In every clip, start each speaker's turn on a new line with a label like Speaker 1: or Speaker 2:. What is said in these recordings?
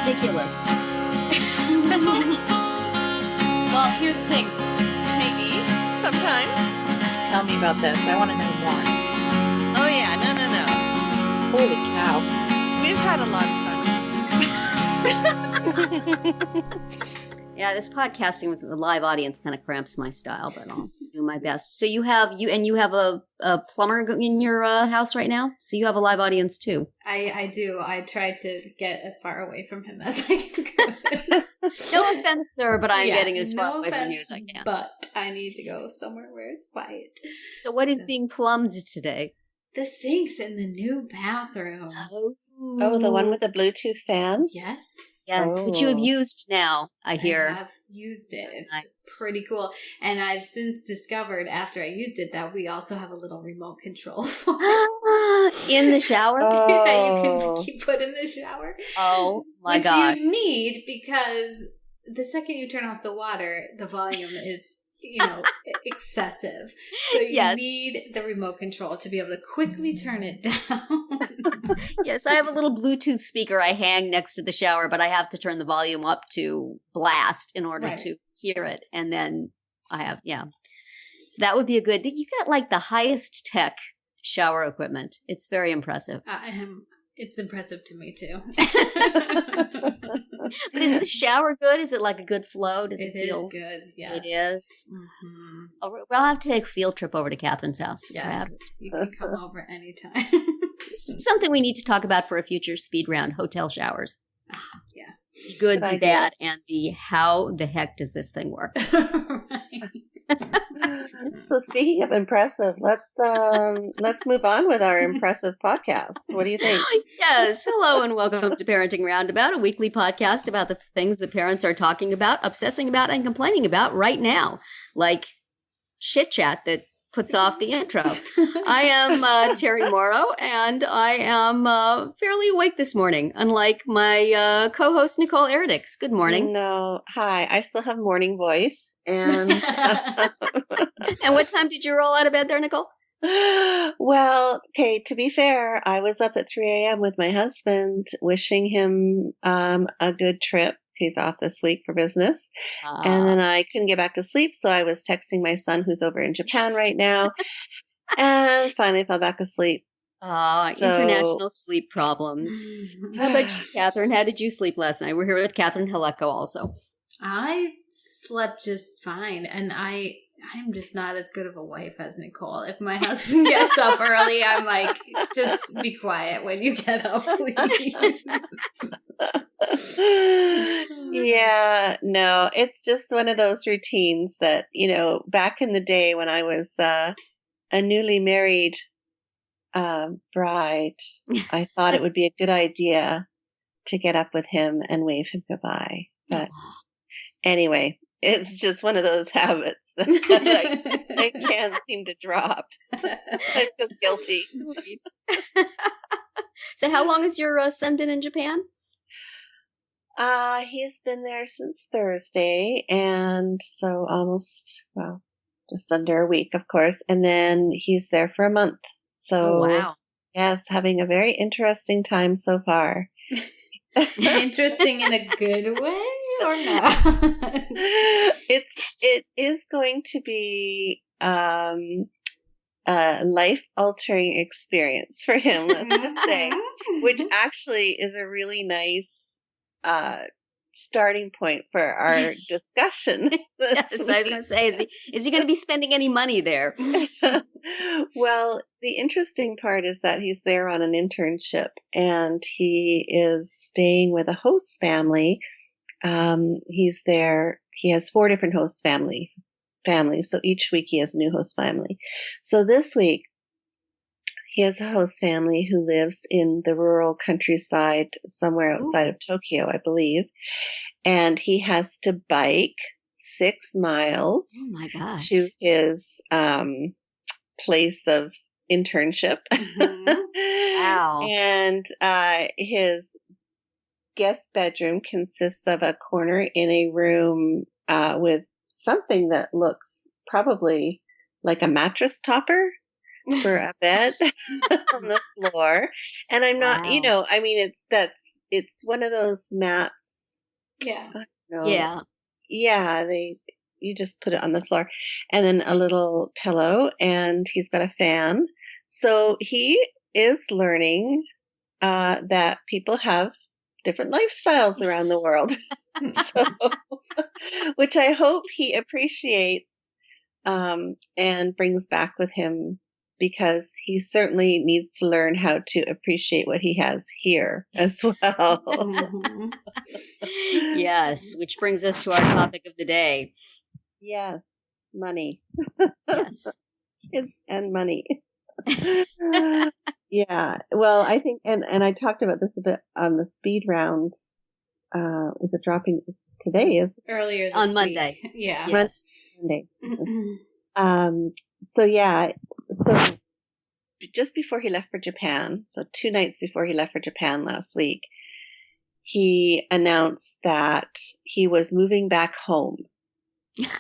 Speaker 1: ridiculous. Well, here's the thing.
Speaker 2: Maybe. Sometimes.
Speaker 3: Tell me about this. I want to know more.
Speaker 2: Oh, yeah. No.
Speaker 3: Holy cow.
Speaker 2: We've had a lot of fun.
Speaker 1: Yeah, this podcasting with the live audience kind of cramps my style, but I'll do my best. So you have a plumber in your house right now? So you have a live audience too.
Speaker 4: I do. I try to get as far away from him as I can go.
Speaker 1: No offense, sir, but I'm getting as far away from you as I can.
Speaker 4: But I need to go somewhere where it's quiet.
Speaker 1: So what is being plumbed today?
Speaker 4: The sinks in the new bathroom.
Speaker 2: Oh, the one with the Bluetooth fan?
Speaker 4: Yes.
Speaker 1: Yes, which you have used now, I hear.
Speaker 4: I have used it. It's
Speaker 1: nice.
Speaker 4: Pretty cool. And I've since discovered after I used it that we also have a little remote control for it.
Speaker 1: In the shower?
Speaker 4: Yeah, you can put in the shower.
Speaker 1: Oh my
Speaker 4: God.
Speaker 1: God.
Speaker 4: Which you need because the second you turn off the water, the volume is, excessive. So you need the remote control to be able to quickly turn it down.
Speaker 1: Yes, I have a little Bluetooth speaker I hang next to the shower, but I have to turn the volume up to blast in order to hear it. And then I have, So that would be you got like the highest tech shower equipment. It's very impressive.
Speaker 4: It's impressive to me too.
Speaker 1: But is the shower good? Is it like a good flow? Does it feel?
Speaker 4: Is good, yes.
Speaker 1: It is?
Speaker 4: Mm-hmm.
Speaker 1: I'll have to take a field trip over to Catherine's house to try it.
Speaker 4: You can come over anytime.
Speaker 1: It's something we need to talk about for a future speed round, hotel showers.
Speaker 4: Yeah.
Speaker 1: The good, the bad, and the how the heck does this thing work?
Speaker 2: So speaking of impressive, let's move on with our impressive podcast. What do you think?
Speaker 1: Yes. Hello and welcome to Parenting Roundabout, a weekly podcast about the things that parents are talking about, obsessing about, and complaining about right now, like chit chat that puts off the intro. I am Terry Morrow, and I am fairly awake this morning, unlike my co-host Nicole Eridix. Good morning.
Speaker 2: No, hi. I still have morning voice. And
Speaker 1: and what time did you roll out of bed there, Nicole?
Speaker 2: Well, okay, to be fair, I was up at 3 a.m. with my husband, wishing him a good trip. He's off this week for business. And then I couldn't get back to sleep, so I was texting my son who's over in Japan right now. And finally fell back asleep.
Speaker 1: International sleep problems. How about you, Catherine? How did you sleep last night? We're here with Catherine Haleko also.
Speaker 4: I slept just fine, and I'm just not as good of a wife as Nicole. If my husband gets up early, I'm like, just be quiet when you get up, please.
Speaker 2: Yeah, no, it's just one of those routines that, back in the day when I was a newly married bride, I thought it would be a good idea to get up with him and wave him goodbye. But anyway, it's just one of those habits that I can't seem to drop. I feel guilty.
Speaker 1: So how long has your son been in Japan?
Speaker 2: He's been there since Thursday, and so just under a week, of course. And then he's there for a month. So,
Speaker 1: wow.
Speaker 2: Yes, having a very interesting time so far.
Speaker 4: Interesting in a good way or not?
Speaker 2: It is going to be a life-altering experience for him, let's just say, which actually is a really nice starting point for our discussion.
Speaker 1: Yes, I was going to say, is he going to be spending any money there?
Speaker 2: Well, the interesting part is that he's there on an internship, and he is staying with a host family. He's there. He has 4 different host families. So each week he has a new host family. So this week he has a host family who lives in the rural countryside somewhere outside of Tokyo, I believe. And he has to bike 6 miles to his place of internship.
Speaker 1: Wow.
Speaker 2: And his guest bedroom consists of a corner in a room with something that looks probably like a mattress topper for a bed on the floor. And I'm not, it's one of those mats.
Speaker 4: Yeah.
Speaker 1: Yeah.
Speaker 2: Yeah, you just put it on the floor, and then a little pillow, and he's got a fan. So he is learning that people have different lifestyles around the world. So, which I hope he appreciates and brings back with him, because he certainly needs to learn how to appreciate what he has here as well.
Speaker 1: Mm-hmm. Yes, which brings us to our topic of the day.
Speaker 2: Yes, money.
Speaker 1: Yes.
Speaker 2: And money. Yeah. Well, I think, and I talked about this a bit on the speed round. Is it dropping today? Is
Speaker 4: earlier this
Speaker 1: on Monday?
Speaker 4: Week. Yeah.
Speaker 1: Yes.
Speaker 2: Monday. So yeah. So just before he left for Japan, so 2 nights before he left for Japan last week, he announced that he was moving back home.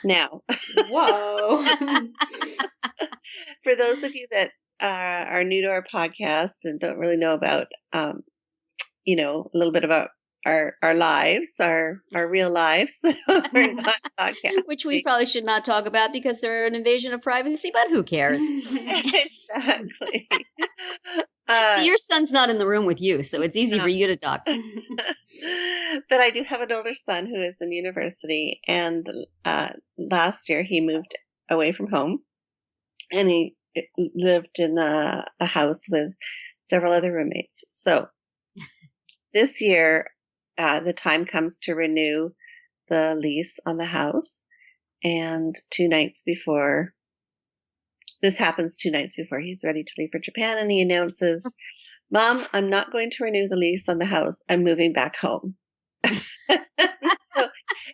Speaker 2: Now,
Speaker 4: whoa.
Speaker 2: For those of you that are new to our podcast and don't really know about, a little bit about our lives, our real lives, we're not podcast,
Speaker 1: which we probably should not talk about because they're an invasion of privacy, but who cares?
Speaker 2: Exactly.
Speaker 1: See, your son's not in the room with you, so it's easy for you to talk.
Speaker 2: But I do have an older son who is in university, and last year he moved away from home, and he lived in a house with several other roommates. So this year, the time comes to renew the lease on the house, and 2 nights before, this happens 2 nights before he's ready to leave for Japan, and he announces, "Mom, I'm not going to renew the lease on the house. I'm moving back home." So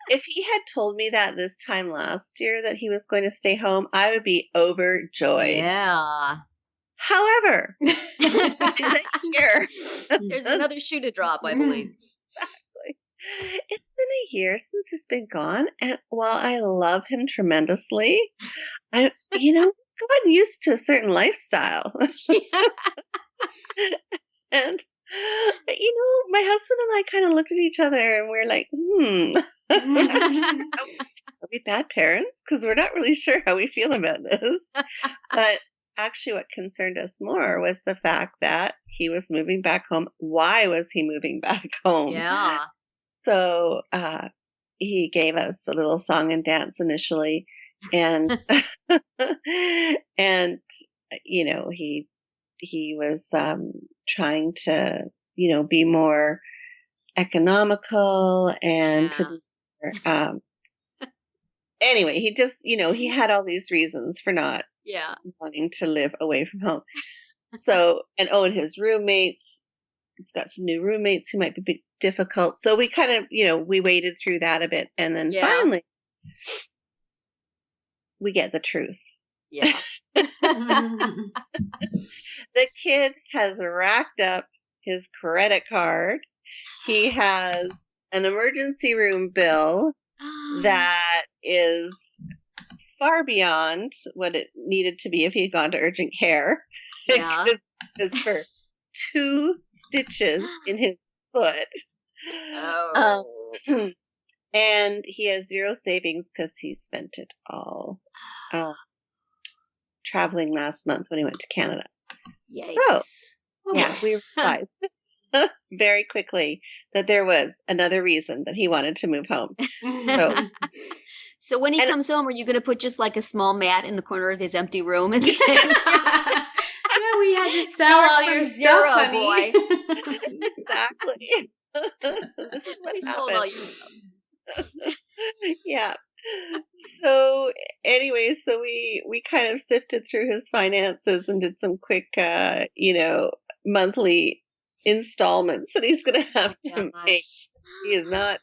Speaker 2: if he had told me that this time last year that he was going to stay home, I would be overjoyed.
Speaker 1: Yeah.
Speaker 2: However,
Speaker 1: year, there's another shoe to drop, I believe.
Speaker 2: Exactly. It's been a year since he's been gone, and while I love him tremendously, I gotten used to a certain lifestyle. And my husband and I kind of looked at each other and we're like, are we bad parents? Because we're not really sure how we feel about this. But actually what concerned us more was the fact that he was moving back home. Why was he moving back home?
Speaker 1: Yeah.
Speaker 2: So he gave us a little song and dance initially, and and he was trying to be more economical and to be more, anyway, he just he had all these reasons for not wanting to live away from home. So and his roommates, he's got some new roommates who might be difficult. So we kind of we waded through that a bit, and then finally we get the truth.
Speaker 1: Yeah.
Speaker 2: The kid has racked up his credit card. He has an emergency room bill that is far beyond what it needed to be if he had gone to urgent care.
Speaker 1: Yeah.
Speaker 2: Because for 2 stitches in his foot.
Speaker 1: Oh.
Speaker 2: And he has 0 savings because he spent it all traveling last month when he went to Canada.
Speaker 1: Yikes.
Speaker 2: So, we realized very quickly that there was another reason that he wanted to move home.
Speaker 1: So when he comes home, are you going to put just like a small mat in the corner of his empty room and say,
Speaker 4: "Yeah, we had to sell all your stuff, honey."
Speaker 1: Boy.
Speaker 2: Exactly. This is what
Speaker 1: we sold all your stuff.
Speaker 2: Yeah. So anyway, so we kind of sifted through his finances and did some quick, monthly installments that he's going to have to make. He's not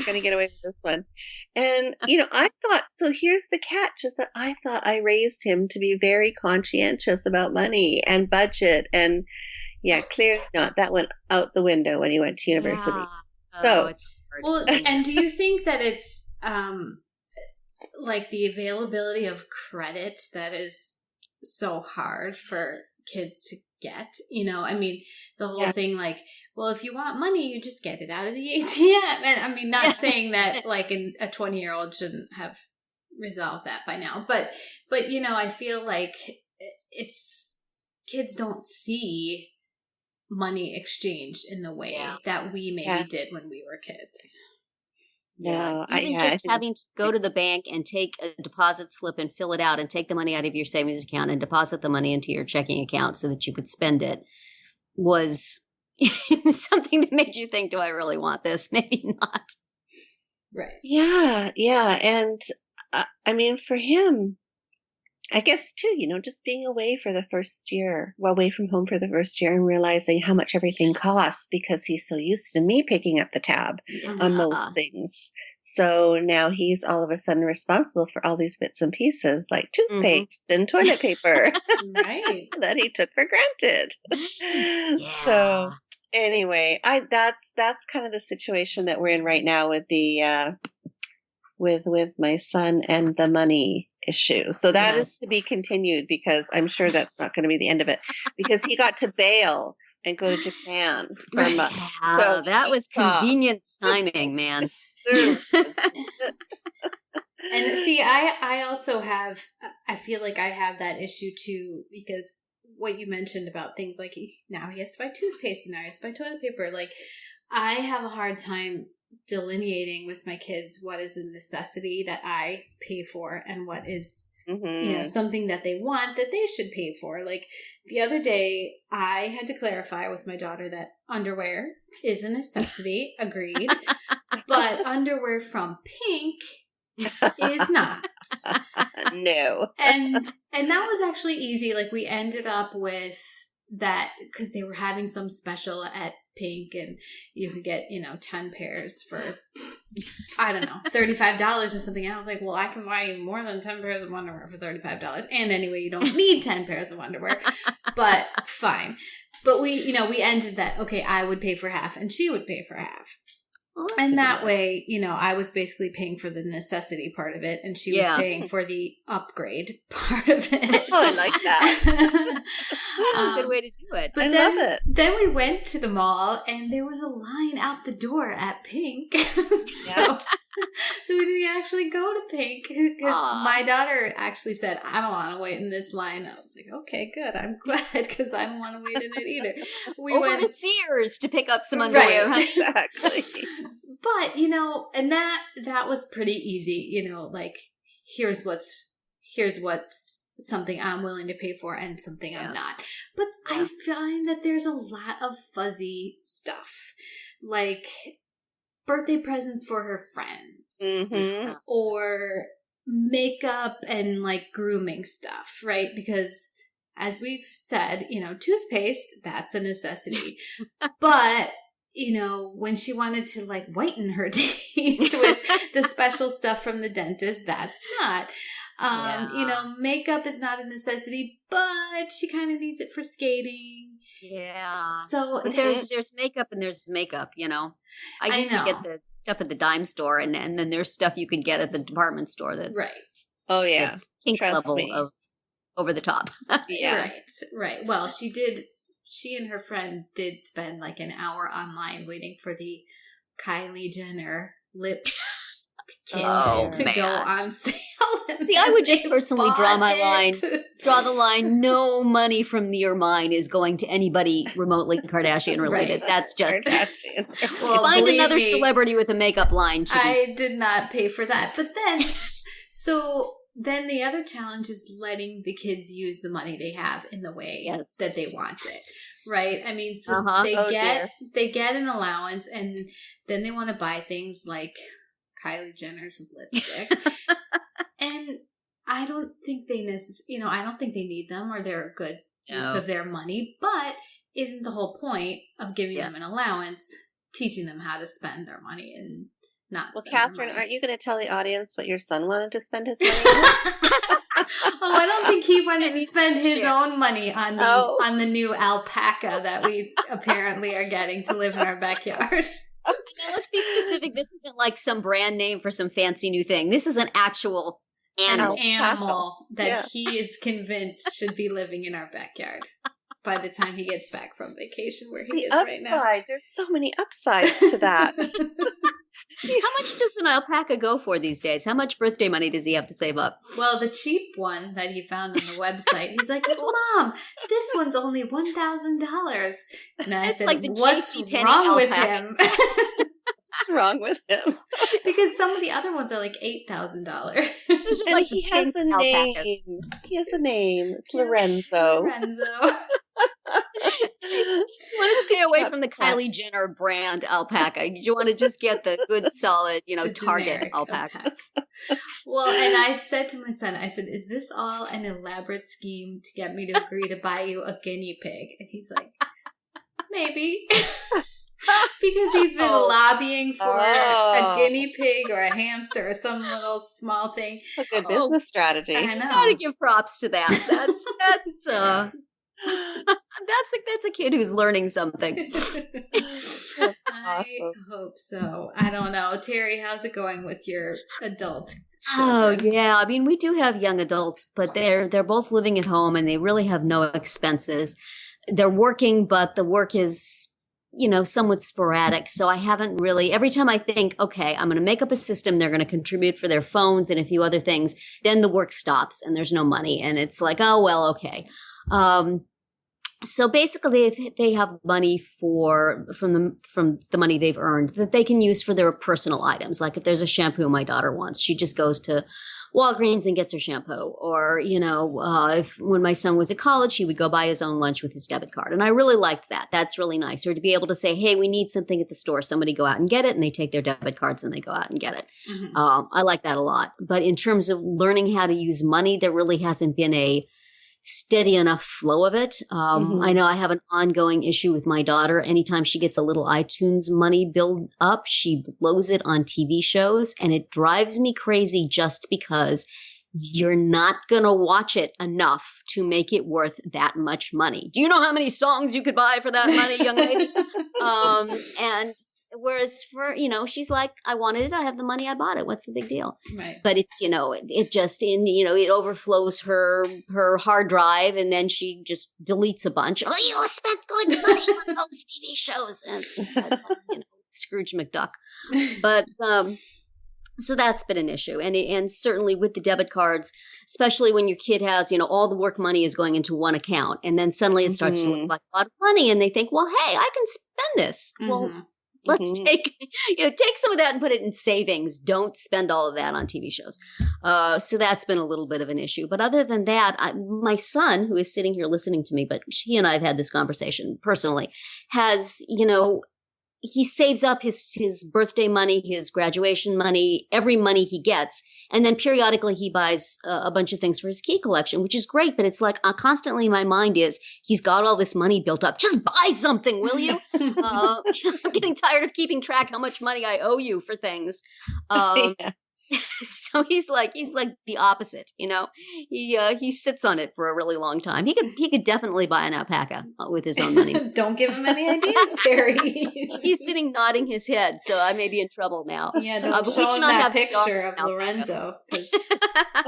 Speaker 2: going to get away with this one. And, I thought, so here's the catch, is that I thought I raised him to be very conscientious about money and budget. And clearly not. That went out the window when he went to university.
Speaker 1: Yeah.
Speaker 2: So
Speaker 1: it's hard.
Speaker 4: Well, and do you think that it's like the availability of credit that is so hard for kids to get. I mean, the whole thing, like, well, if you want money, you just get it out of the ATM. And I mean, not saying that like a 20-year-old shouldn't have resolved that by now, but I feel like it's kids don't see money exchanged in the way that we maybe did when we were kids.
Speaker 2: No,
Speaker 1: even just having to go to the bank and take a deposit slip and fill it out and take the money out of your savings account and deposit the money into your checking account so that you could spend it was something that made you think, do I really want this? Maybe not.
Speaker 4: Right.
Speaker 2: Yeah. And I mean, for him, I guess too, just being away from home for the first year and realizing how much everything costs because he's so used to me picking up the tab on most things. So now he's all of a sudden responsible for all these bits and pieces like toothpaste and toilet paper
Speaker 4: right.
Speaker 2: that he took for granted. So anyway, that's kind of the situation that we're in right now with the with my son and the money issue. So that is to be continued because I'm sure that's not going to be the end of it because he got to bail and go to Japan for a month. So
Speaker 1: that was convenient timing, man.
Speaker 4: And see, I also I feel like I have that issue too because what you mentioned about things like now he has to buy toothpaste and now he has to buy toilet paper. Like I have a hard time delineating with my kids what is a necessity that I pay for and what is something that they want that they should pay for. Like the other day I had to clarify with my daughter that underwear is a necessity, agreed, but underwear from Pink is not.
Speaker 2: No.
Speaker 4: And that was actually easy. Like we ended up with that because they were having some special at Pink and you could get 10 pairs for I don't know $35 or something, and I was like, well, I can buy you more than 10 pairs of underwear for $35, and anyway you don't need 10 pairs of underwear, but fine. But we ended that, okay, I would pay for half and she would pay for half. Well, and that way, I was basically paying for the necessity part of it, and she was paying for the upgrade part of it.
Speaker 2: Oh, I like that.
Speaker 1: That's a good way to do it.
Speaker 2: But love it.
Speaker 4: Then we went to the mall, and there was a line out the door at Pink. So we didn't actually go to Pink because my daughter actually said, I don't want to wait in this line. I was like, okay, good. I'm glad because I don't want to wait in it either. We
Speaker 1: went to Sears to pick up some underwear.
Speaker 2: Right, exactly.
Speaker 4: But, and that was pretty easy, like here's what's something I'm willing to pay for and something I'm not. But I find that there's a lot of fuzzy stuff, like birthday presents for her friends or makeup and like grooming stuff, right? Because as we've said, toothpaste, that's a necessity. But when she wanted to like whiten her teeth with the special stuff from the dentist, that's not. Makeup is not a necessity, but she kind of needs it for skating.
Speaker 1: Yeah.
Speaker 4: So
Speaker 1: there's makeup and there's makeup, I used to get the stuff at the dime store and then there's stuff you can get at the department store that's
Speaker 4: right.
Speaker 2: Oh yeah.
Speaker 1: It's pink level of over the top.
Speaker 2: Yeah.
Speaker 4: Right. Well, she and her friend did spend like an hour online waiting for the Kylie Jenner lip kit to go on sale.
Speaker 1: See, I would just personally draw the line. No money from your mine is going to anybody remotely Kardashian related. Right. That's just
Speaker 2: Well,
Speaker 1: find another celebrity with a makeup line.
Speaker 4: I did not pay for that. But then the other challenge is letting the kids use the money they have in the way that they want it. Right? I mean, so they get an allowance and then they want to buy things like Kylie Jenner's lipstick. And I don't think they I don't think they need them or they're a good use of their money, but isn't the whole point of giving them an allowance, teaching them how to spend their money and not
Speaker 2: Well, Catherine, aren't you going to tell the audience what your son wanted to spend his money on?
Speaker 4: I don't think he wanted to spend his own money on the new alpaca that we apparently are getting to live in our backyard.
Speaker 1: Now, let's be specific. This isn't like some brand name for some fancy new thing. This is an actual animal.
Speaker 4: An animal that he is convinced should be living in our backyard. by the time he gets back from vacation where he
Speaker 2: the
Speaker 4: is
Speaker 2: upside,
Speaker 4: right now.
Speaker 2: There's so many upsides to that.
Speaker 1: How much does an alpaca go for these days? How much birthday money does he have to save up?
Speaker 4: Well, the cheap one that he found on the website, he's like, Mom, this one's only $1,000. And I said,
Speaker 1: like the
Speaker 4: what's
Speaker 1: JCPenney
Speaker 4: wrong with
Speaker 1: alpaca.
Speaker 4: him?
Speaker 2: What's wrong with him?
Speaker 4: Because some of the other ones are like $8,000.
Speaker 1: Those are
Speaker 2: And
Speaker 1: like
Speaker 2: he
Speaker 1: the
Speaker 2: has
Speaker 1: pink
Speaker 2: a name.
Speaker 1: alpacas.
Speaker 2: He has a name. It's Lorenzo.
Speaker 4: Lorenzo.
Speaker 1: You want to stay away
Speaker 2: Not
Speaker 1: from the
Speaker 2: much.
Speaker 1: Kylie Jenner brand alpaca. You want to just get the good, solid,
Speaker 4: The
Speaker 1: Target
Speaker 4: generic
Speaker 1: alpaca.
Speaker 4: Well, and I said to my son, I said, is this all an elaborate scheme to get me to agree to buy you a guinea pig? And he's like, maybe. Because he's been lobbying for a guinea pig or a hamster or some little small thing.
Speaker 2: It's a good business strategy.
Speaker 4: I know.
Speaker 1: Gotta give props to that. That's a kid who's learning something.
Speaker 4: I hope so. I don't know. Terry, how's it going with your adult
Speaker 1: Oh
Speaker 4: children?
Speaker 1: yeah, I mean we do have young adults, but they're both living at home and they really have no expenses. They're working, but the work is somewhat sporadic. So I haven't really, every time I think, okay, I'm going to make up a system, they're going to contribute for their phones and a few other things, then the work stops and there's no money. And it's like, oh, well, okay. So basically they have money from the money they've earned that they can use for their personal items. Like if there's a shampoo my daughter wants, she just goes to Walgreens and gets her shampoo. Or, if when my son was at college, he would go buy his own lunch with his debit card. And I really liked that. That's really nice. Or to be able to say, hey, we need something at the store. Somebody go out and get it. And they take their debit cards and they go out and get it.
Speaker 4: Mm-hmm.
Speaker 1: I like that a lot. But in terms of learning how to use money, there really hasn't been a steady enough flow of it. I know I have an ongoing issue with my daughter. Anytime she gets a little iTunes money build up, she blows it on TV shows, and it drives me crazy just because you're not going to watch it enough to make it worth that much money. Do you know how many songs you could buy for that money, young lady? And whereas for, she's like, I wanted it. I have the money. I bought it. What's the big deal?
Speaker 4: Right.
Speaker 1: But it's, it just it overflows her hard drive and then she just deletes a bunch. Oh, you spent good money on those TV shows. And it's just like, Scrooge McDuck. But, so that's been an issue. And certainly with the debit cards, especially when your kid has, all the work money is going into one account. And then suddenly it starts to look like a lot of money. And they think, well, hey, I can spend this. Well, let's take some of that and put it in savings. Don't spend all of that on TV shows. So that's been a little bit of an issue. But other than that, my son, who is sitting here listening to me, but he and I have had this conversation personally, has, he saves up his birthday money, his graduation money, every money he gets. And then periodically he buys a bunch of things for his key collection, which is great. But it's like constantly in my mind is he's got all this money built up. Just buy something, will you? I'm getting tired of keeping track how much money I owe you for things. So he's like the opposite, he sits on it for a really long time. He could definitely buy an alpaca with his own money.
Speaker 4: Don't give him any ideas, Terry.
Speaker 1: He's sitting nodding his head, so I may be in trouble now.
Speaker 4: Yeah, don't show him that picture of Lorenzo because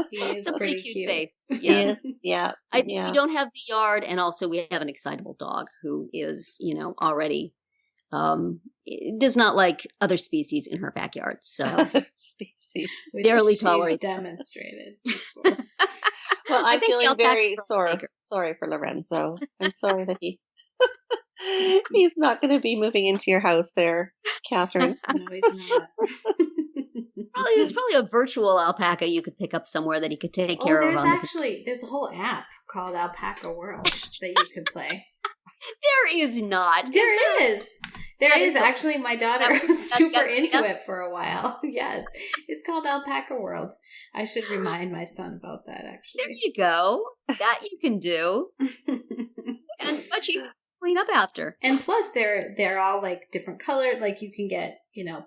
Speaker 4: he is pretty cute.
Speaker 1: Face. Yes.
Speaker 2: Yeah.
Speaker 1: We don't have the yard, and also we have an excitable dog who is, already does not like other species in her backyard. So. Barely tolerates.
Speaker 4: Demonstrated before.
Speaker 2: Well, I'm feeling very sorry for Lorenzo. I'm sorry that he's not going to be moving into your house there, Catherine.
Speaker 4: No, he's not.
Speaker 1: There's probably a virtual alpaca you could pick up somewhere that he could take care of.
Speaker 4: There's a whole app called Alpaca World that you could play.
Speaker 1: There is not.
Speaker 4: There is. There is actually. My daughter was super into it for a while. Yes, it's called Alpaca World. I should remind my son about that. Actually,
Speaker 1: there you go. That you can do. But she's clean up after.
Speaker 4: And plus, they're all like different colored. Like you can get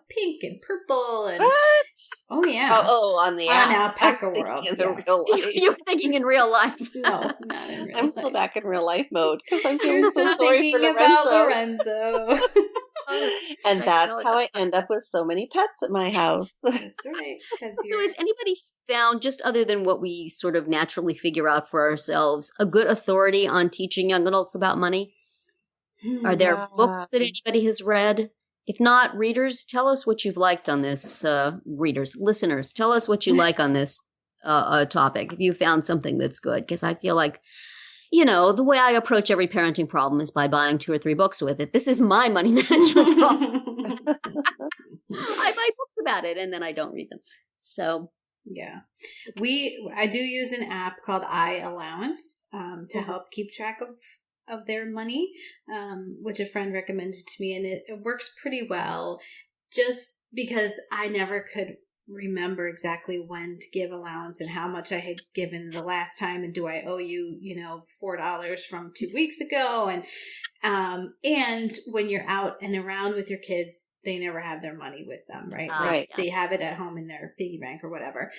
Speaker 4: pink and purple and
Speaker 2: what?
Speaker 4: Oh yeah.
Speaker 2: On the app.
Speaker 4: On Alpaca World.
Speaker 2: Yes.
Speaker 1: You're thinking in real life.
Speaker 4: No, not in real life.
Speaker 2: I'm still back in real life mode because I'm feeling
Speaker 4: You're
Speaker 2: so
Speaker 4: still
Speaker 2: sorry
Speaker 4: thinking
Speaker 2: for
Speaker 4: about Lorenzo.
Speaker 2: And that's how I end up with so many pets at my house.
Speaker 4: That's right.
Speaker 1: So has anybody found, just other than what we sort of naturally figure out for ourselves, a good authority on teaching young adults about money? Are there books that anybody has read? If not, readers, tell us what you've liked on this. Listeners, tell us what you like on this topic. If you found something that's good, because I feel like, the way I approach every parenting problem is by buying 2 or 3 books with it. This is my money management problem. I buy books about it and then I don't read them. So
Speaker 4: yeah, I do use an app called iAllowance to help keep track of their money, which a friend recommended to me, and it works pretty well. Just because I never could remember exactly when to give allowance and how much I had given the last time, and do I owe you, $4 from 2 weeks ago, and when you're out and around with your kids, they never have their money with them, right?
Speaker 2: Right.
Speaker 4: They have it at home in their piggy bank or whatever.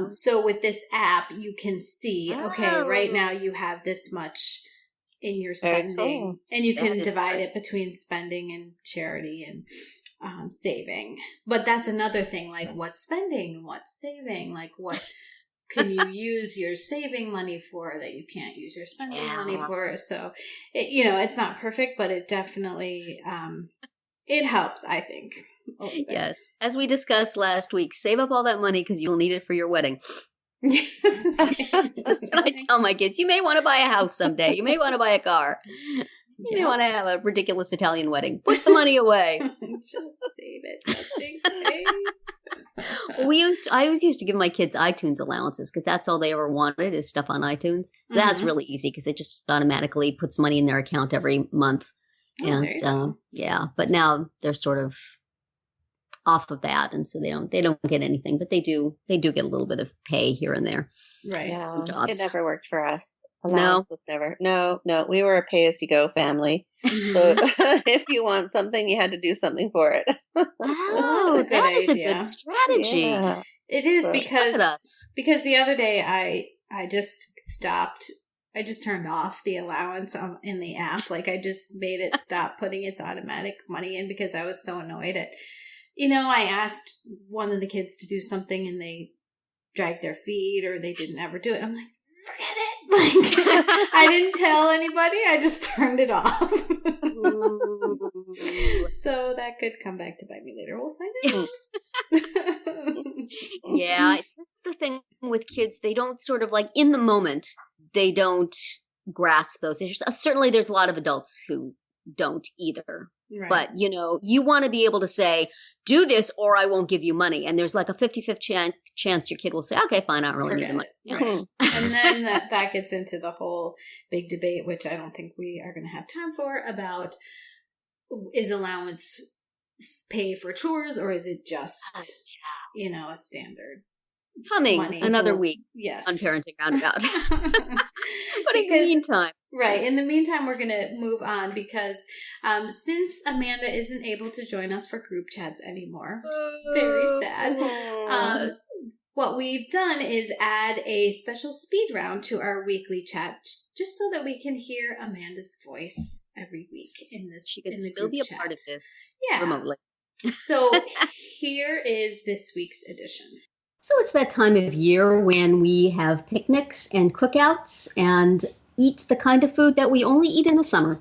Speaker 4: So with this app, you can see, okay, right now you have this much in your spending, cool. And you can divide it between spending and charity and saving. But that's another thing, like what's spending and what's saving, like what can you use your saving money for that you can't use your spending money for. So it's not perfect, but it definitely it helps, I think.
Speaker 1: Yes, as we discussed last week, save up all that money because you'll need it for your wedding.
Speaker 4: Yes.
Speaker 1: That's what I tell my kids. You may want to buy a house someday. You may want to buy a car. You may want to have a ridiculous Italian wedding. Put the money away.
Speaker 4: Just save it. Just in case.
Speaker 1: I always used to give my kids iTunes allowances because that's all they ever wanted is stuff on iTunes. So that's really easy because it just automatically puts money in their account every month. But now they're sort of off of that, and so they don't get anything, but they do get a little bit of pay here and there.
Speaker 4: Right.
Speaker 2: Yeah, it never worked for us. Allowance was never. No. We were a pay-as-you-go family. So if you want something, you had to do something for it.
Speaker 1: Oh, that is a good strategy.
Speaker 2: Yeah.
Speaker 4: It is because the other day I just stopped. I just turned off the allowance in the app. Like I just made it stop putting its automatic money in because I was so annoyed at. I asked one of the kids to do something and they dragged their feet or they didn't ever do it. I'm like, forget it. Like, I didn't tell anybody. I just turned it off. So that could come back to bite me later. We'll find out.
Speaker 1: Yeah, this is the thing with kids. They don't sort of like in the moment, they don't grasp those issues. Certainly there's a lot of adults who don't either. Right. But, you want to be able to say, do this or I won't give you money. And there's like a 50-50 chance your kid will say, okay, fine, I don't really need the money.
Speaker 4: Right. And then that gets into the whole big debate, which I don't think we are going to have time for, about is allowance pay for chores or is it just, a standard?
Speaker 1: Coming
Speaker 4: money.
Speaker 1: Another week
Speaker 4: on
Speaker 1: Parenting Roundabout. But in the meantime.
Speaker 4: Right. In the meantime, we're going to move on because since Amanda isn't able to join us for group chats anymore, very sad, what we've done is add a special speed round to our weekly chat just so that we can hear Amanda's voice every week in this.
Speaker 1: She can still be a part of this remotely.
Speaker 4: So here is this week's edition.
Speaker 1: So it's that time of year when we have picnics and cookouts and eat the kind of food that we only eat in the summer.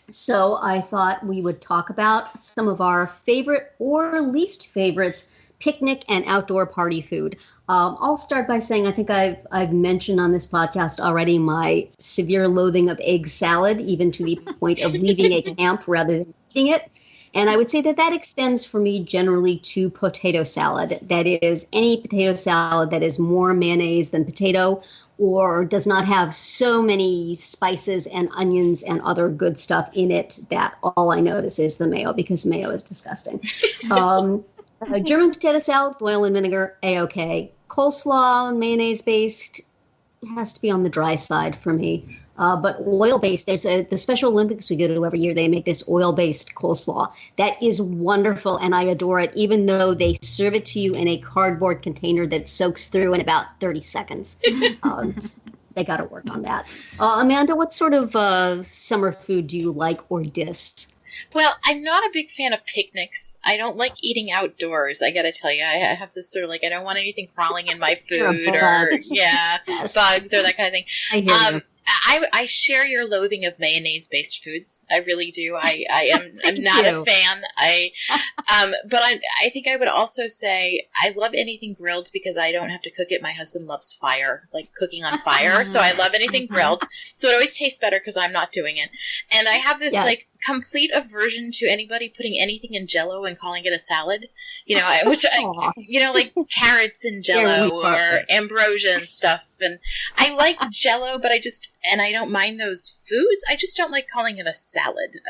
Speaker 1: So I thought we would talk about some of our favorite or least favorite picnic and outdoor party food. I'll start by saying I think I've mentioned on this podcast already my severe loathing of egg salad, even to the point of leaving a camp rather than eating it. And I would say that extends for me generally to potato salad. That is, any potato salad that is more mayonnaise than potato or does not have so many spices and onions and other good stuff in it that all I notice is the mayo, because mayo is disgusting. German potato salad, oil and vinegar, A-OK. Coleslaw, mayonnaise-based, has to be on the dry side for me. But oil-based, there's the Special Olympics we go to every year. They make this oil-based coleslaw. That is wonderful, and I adore it, even though they serve it to you in a cardboard container that soaks through in about 30 seconds. They got to work on that. Amanda, what sort of summer food do you like or diss?
Speaker 3: Well, I'm not a big fan of picnics. I don't like eating outdoors. I gotta tell you, I have this sort of like, I don't want anything crawling in my food or
Speaker 1: yes.
Speaker 3: bugs or that kind of thing.
Speaker 1: I hear you.
Speaker 3: I share your loathing of mayonnaise-based foods. I really do. I'm not a fan. But I think I would also say I love anything grilled because I don't have to cook it. My husband loves fire, like cooking on fire. So I love anything grilled. So it always tastes better because I'm not doing it. And I have this like complete aversion to anybody putting anything in Jell-O and calling it a salad. You know, like carrots in Jell-O or ambrosia and stuff. And I like Jell-O, but I don't mind those foods. I just don't like calling it a salad.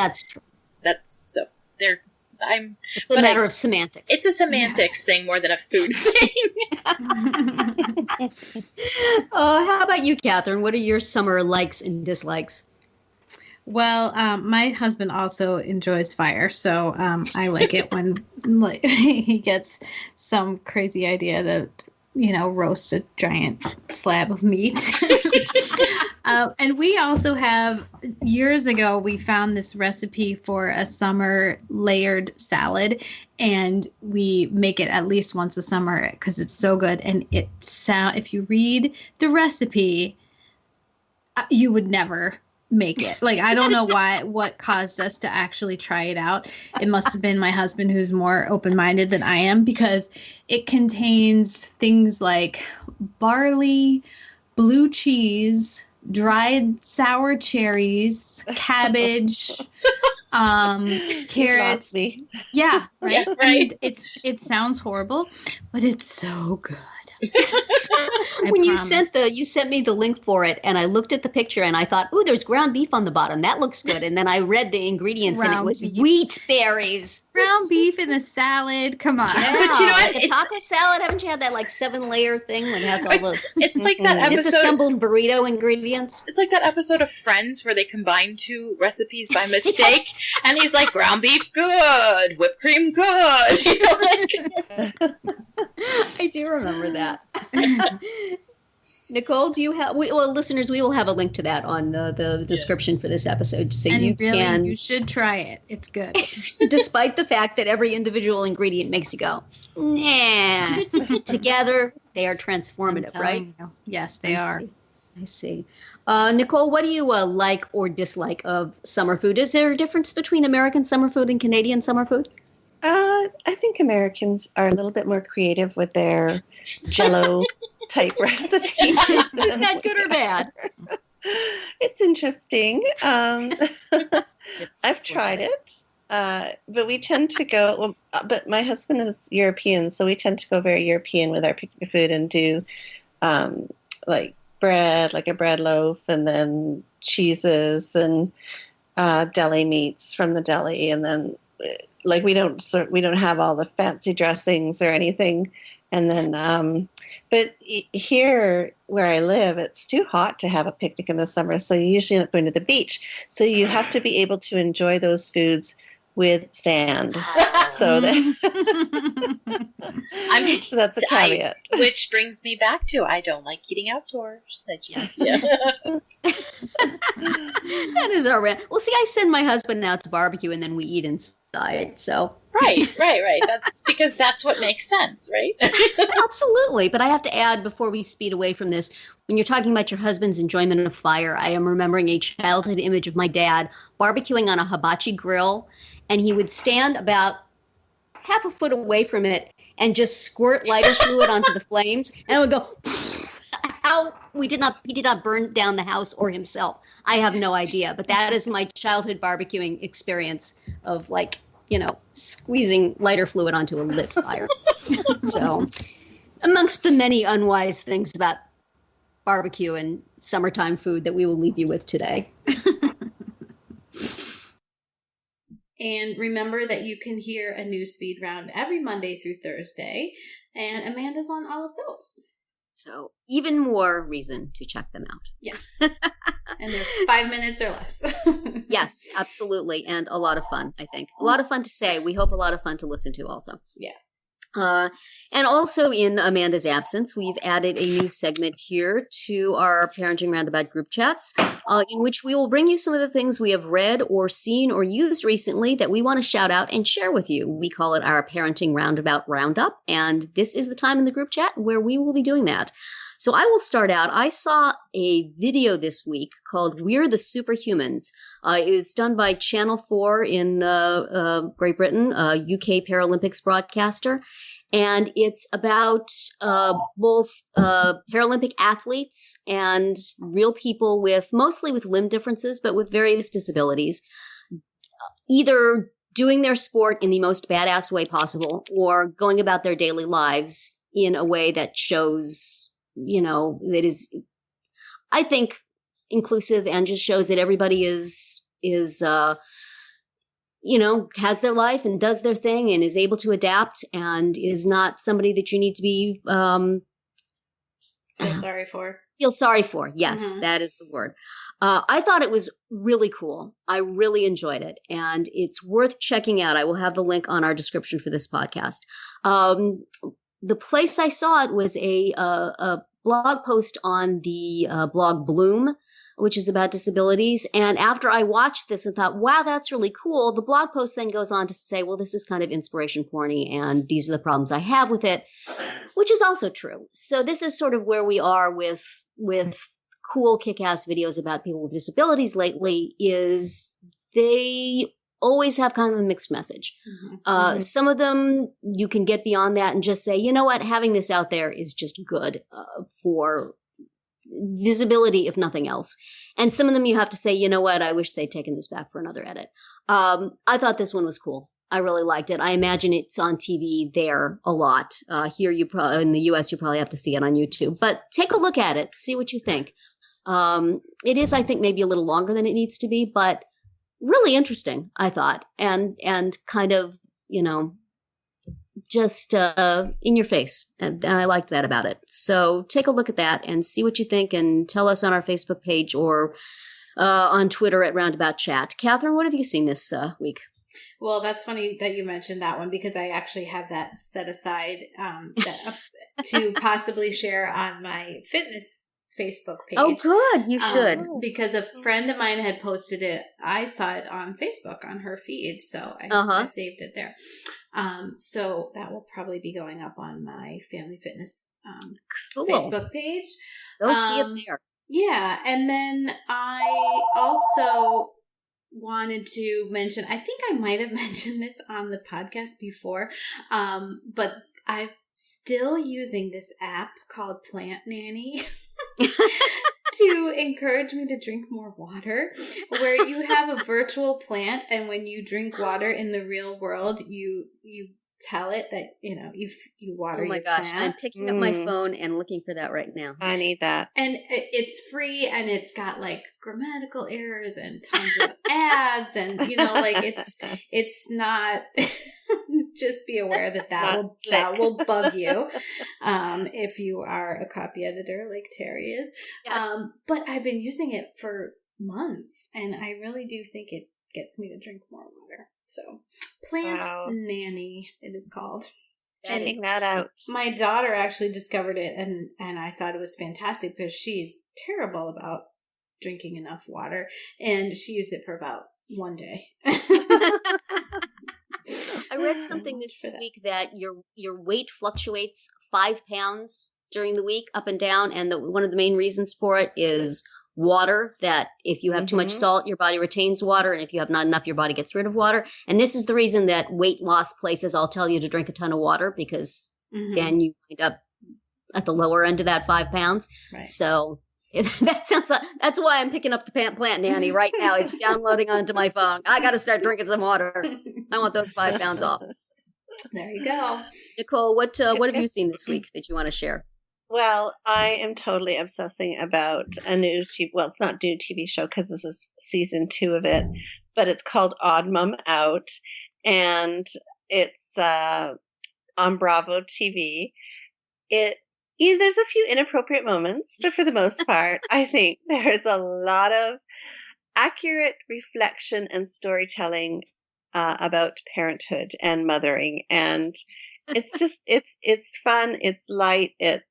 Speaker 1: That's true.
Speaker 3: It's
Speaker 1: a matter of semantics.
Speaker 3: It's a semantics thing more than a food thing.
Speaker 1: How about you, Catherine? What are your summer likes and dislikes?
Speaker 4: Well, my husband also enjoys fire, so I like it when he gets some crazy idea to, roast a giant slab of meat. And we also have, years ago, we found this recipe for a summer layered salad, and we make it at least once a summer because it's so good. And if you read the recipe, you would never make it. Like, I don't know what caused us to actually try it out. It must have been my husband, who's more open-minded than I am, because it contains things like barley, blue cheese, dried sour cherries, cabbage, carrots. Yeah, right.
Speaker 3: Yeah, right.
Speaker 4: It sounds horrible, but it's so good.
Speaker 1: When you sent me the link for it, and I looked at the picture and I thought, "Ooh, there's ground beef on the bottom. That looks good." And then I read the ingredients, and it was wheat berries,
Speaker 4: ground beef in a salad. Come on,
Speaker 1: yeah,
Speaker 3: but you know what?
Speaker 1: Like a taco salad. Haven't you had that like 7-layer thing that has all the?
Speaker 3: It's like that episode.
Speaker 1: Disassembled burrito ingredients.
Speaker 3: It's like that episode of Friends where they combine two recipes by mistake, and he's like, "Ground beef good, whipped cream good."
Speaker 1: I do remember that. Nicole, do you have? Listeners, we will have a link to that on the description for this episode, so
Speaker 4: and
Speaker 1: you
Speaker 4: should try it. It's good,
Speaker 1: despite the fact that every individual ingredient makes you go, nah. Together, they are transformative, right?
Speaker 4: You. Yes, they are.
Speaker 1: I see. Nicole, what do you like or dislike of summer food? Is there a difference between American summer food and Canadian summer food?
Speaker 2: I think Americans are a little bit more creative with their Jell-O type recipes.
Speaker 1: Is that good or bad?
Speaker 2: It's interesting. I've tried it, but we tend to go. Well, but my husband is European, so we tend to go very European with our picnic food and do like bread, like a bread loaf, and then cheeses and deli meats from the deli, and then. Like we don't have all the fancy dressings or anything, and then but here where I live, it's too hot to have a picnic in the summer, so you usually end up going to the beach. So you have to be able to enjoy those foods with sand. So that's a caveat.
Speaker 3: Which brings me back to I don't like eating outdoors.
Speaker 1: That is our rant. Well, see, I send my husband out to barbecue, and then we eat inside. So
Speaker 3: right. That's because that's what makes sense, right?
Speaker 1: Absolutely. But I have to add, before we speed away from this, when you're talking about your husband's enjoyment of fire, I am remembering a childhood image of my dad barbecuing on a hibachi grill, and he would stand about half a foot away from it and just squirt lighter fluid onto the flames, and it would go. He did not burn down the house or himself. I have no idea, but that is my childhood barbecuing experience of squeezing lighter fluid onto a lit fire. So, amongst the many unwise things about barbecue and summertime food that we will leave you with today.
Speaker 4: And remember that you can hear a new speed round every Monday through Thursday, and Amanda's on all of those.
Speaker 1: So even more reason to check them out.
Speaker 4: Yes. And they're 5 minutes or less.
Speaker 1: Yes, absolutely. And a lot of fun, I think. A lot of fun to say. We hope a lot of fun to listen to also.
Speaker 4: Yeah.
Speaker 1: And also in Amanda's absence, we've added a new segment here to our Parenting Roundabout group chats, in which we will bring you some of the things we have read or seen or used recently that we want to shout out and share with you. We call it our Parenting Roundabout Roundup, and this is the time in the group chat where we will be doing that. So I will start out. I saw a video this week called We're the Superhumans. It is done by Channel 4 in Great Britain, a UK Paralympics broadcaster. And it's about both Paralympic athletes and real people mostly with limb differences, but with various disabilities, either doing their sport in the most badass way possible or going about their daily lives in a way that shows, that is, I think, inclusive and just shows that everybody is has their life and does their thing and is able to adapt and is not somebody that you need to be
Speaker 4: feel sorry for.
Speaker 1: Feel sorry for. Yes, that is the word. I thought it was really cool. I really enjoyed it, and it's worth checking out. I will have the link on our description for this podcast. The place I saw it was a blog post on the blog Bloom, which is about disabilities. And after I watched this and thought, wow, that's really cool, the blog post then goes on to say, well, this is kind of inspiration porny, and these are the problems I have with it, which is also true. So this is sort of where we are with cool kick-ass videos about people with disabilities lately, is they always have kind of a mixed message. Some of them you can get beyond that and just say, you know what, having this out there is just good for visibility, if nothing else. And some of them you have to say, you know what, I wish they'd taken this back for another edit. I thought this one was cool. I really liked it. I imagine it's on TV there a lot. Here, in the US, you probably have to see it on YouTube. But take a look at it. See what you think. It is, I think, maybe a little longer than it needs to be, but really interesting, I thought. And kind of, just in your face. And I liked that about it. So take a look at that and see what you think and tell us on our Facebook page or on Twitter at Roundabout Chat. Catherine, what have you seen this week?
Speaker 4: Well, that's funny that you mentioned that one, because I actually have that set aside to possibly share on my fitness Facebook page.
Speaker 1: Oh, good. You should.
Speaker 4: Because a friend of mine had posted it. I saw it on Facebook on her feed, so I saved it there. So that will probably be going up on my Family Fitness Facebook page.
Speaker 1: Go see it there.
Speaker 4: Yeah, and then I also wanted to mention, I think I might have mentioned this on the podcast before, but I'm still using this app called Plant Nanny to encourage me to drink more water, where you have a virtual plant, and when you drink water in the real world, you tell it that, you water your plant. Oh my gosh,
Speaker 1: I'm picking up my phone and looking for that right now.
Speaker 2: I need that.
Speaker 4: And it's free, and it's got like grammatical errors and tons of ads, and it's not. Just be aware that will bug you if you are a copy editor like Terry is. Yes. But I've been using it for months, and I really do think it gets me to drink more water. So, Plant Nanny, it is called.
Speaker 2: Checking that out.
Speaker 4: My daughter actually discovered it, and I thought it was fantastic because she's terrible about drinking enough water, and she used it for about one day.
Speaker 1: I read something this week that your weight fluctuates 5 pounds during the week up and down, and one of the main reasons for it is water, that if you have too much salt, your body retains water, and if you have not enough, your body gets rid of water. And this is the reason that weight loss places all tell you to drink a ton of water, because then you wind up at the lower end of that 5 pounds. Right. So that's why I'm picking up the Plant Nanny right now. It's downloading onto my phone. I got to start drinking some water. I want those 5 pounds off.
Speaker 4: There you go.
Speaker 1: Nicole, what have you seen this week that you want to share?
Speaker 2: Well, I am totally obsessing about a new it's not new TV show because this is season 2 of it, but it's called Odd Mom Out, and it's on Bravo TV. There's a few inappropriate moments, but for the most part, I think there's a lot of accurate reflection and storytelling about parenthood and mothering. And it's just it's fun, it's light, it's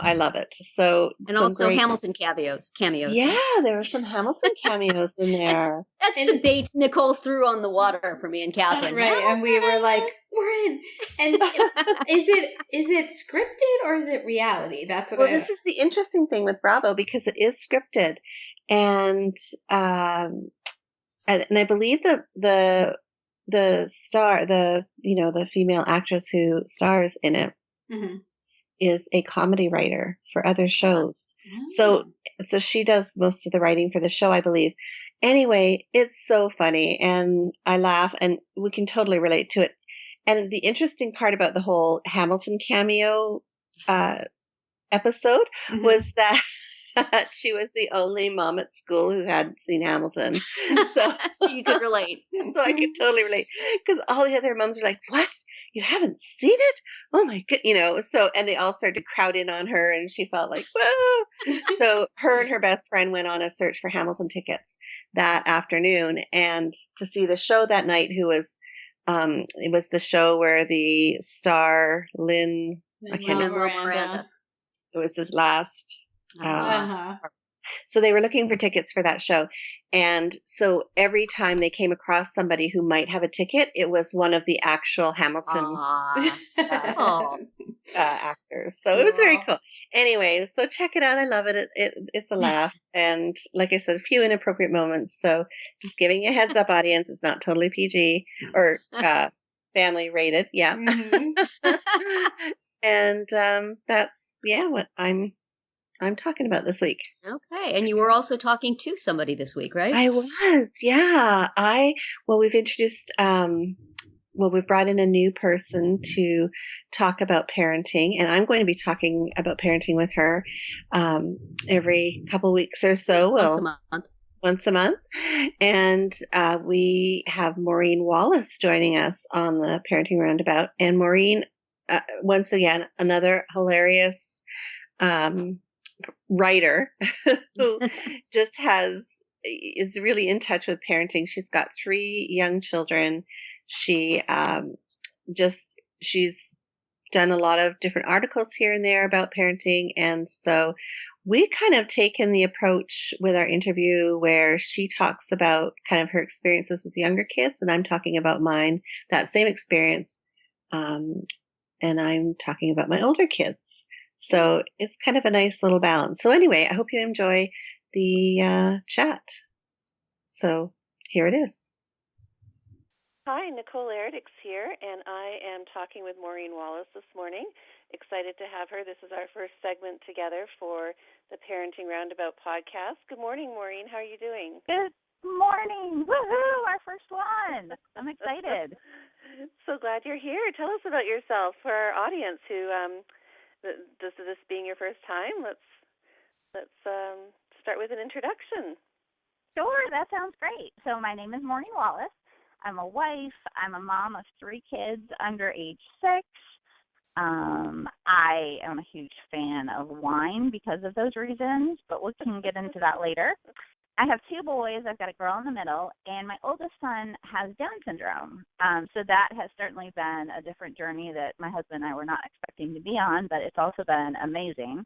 Speaker 2: I love it. So
Speaker 1: and also Hamilton cameos.
Speaker 2: Yeah, there were some Hamilton cameos in there.
Speaker 1: That's the baits Nicole threw on the water for me and Catherine.
Speaker 4: Right, Hamilton! And we were like, we're in. And is it scripted or is it reality? That's what.
Speaker 2: Well, this is the interesting thing with Bravo, because it is scripted, and I believe the star, the female actress who stars in it, mm-hmm. is a comedy writer for other shows. Oh. So she does most of the writing for the show, I believe. Anyway, it's so funny, and I laugh, and we can totally relate to it. And the interesting part about the whole Hamilton cameo episode mm-hmm. was that she was the only mom at school who hadn't seen Hamilton.
Speaker 1: So you could relate.
Speaker 2: So I could totally relate, because all the other moms are like, "What? You haven't seen it? Oh my god!" So, and they all started to crowd in on her, and she felt like, whoa. So her and her best friend went on a search for Hamilton tickets that afternoon, and to see the show that night, it was the show where the star Lin-Manuel Miranda. It was his last. So they were looking for tickets for that show. And so every time they came across somebody who might have a ticket, it was one of the actual Hamilton actors. So it was very cool. Anyway, so check it out. I love it. It's a laugh. And like I said, a few inappropriate moments. So just giving you a heads up, audience. It's not totally PG or family rated. Yeah. Mm-hmm. And that's, what I'm talking about this week.
Speaker 1: Okay. And you were also talking to somebody this week, right?
Speaker 2: I was, yeah. We've introduced, we've brought in a new person to talk about parenting, and I'm going to be talking about parenting with her every couple weeks or so. Once a month. And we have Maureen Wallace joining us on the Parenting Roundabout. And Maureen, once again, another hilarious writer who just is really in touch with parenting. She's got 3 young children. She's done a lot of different articles here and there about parenting. And so we kind of taken the approach with our interview where she talks about kind of her experiences with younger kids, and I'm talking about mine, that same experience. And I'm talking about my older kids. So it's kind of a nice little balance. So anyway, I hope you enjoy the chat. So here it is. Hi, Nicole Eredics here, and I am talking with Maureen Wallace this morning. Excited to have her. This is our first segment together for the Parenting Roundabout podcast. Good morning, Maureen. How are you doing?
Speaker 5: Good morning. Woohoo! Our first one. I'm excited.
Speaker 2: So glad you're here. Tell us about yourself for our audience who this being your first time. Let's start with an introduction.
Speaker 5: Sure, that sounds great. So my name is Maureen Wallace. I'm a wife. I'm a mom of 3 kids under age 6. I am a huge fan of wine because of those reasons, but we can get into that later. I have 2 boys. I've got a girl in the middle, and my oldest son has Down syndrome. So that has certainly been a different journey that my husband and I were not expecting to be on, but it's also been amazing.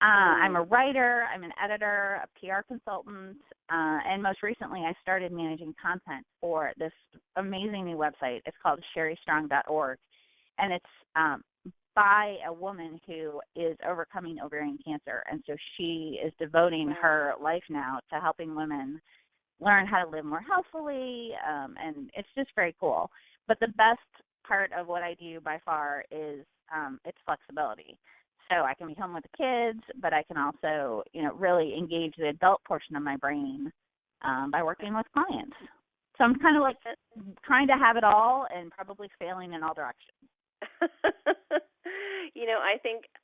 Speaker 5: I'm a writer, I'm an editor, a PR consultant, and most recently I started managing content for this amazing new website. It's called sherrystrong.org, and it's by a woman who is overcoming ovarian cancer, and so she is devoting her life now to helping women learn how to live more healthfully, and it's just very cool. But the best part of what I do by far is its flexibility. So I can be home with the kids, but I can also, really engage the adult portion of my brain by working with clients. So I'm kind of like trying to have it all and probably failing in all directions.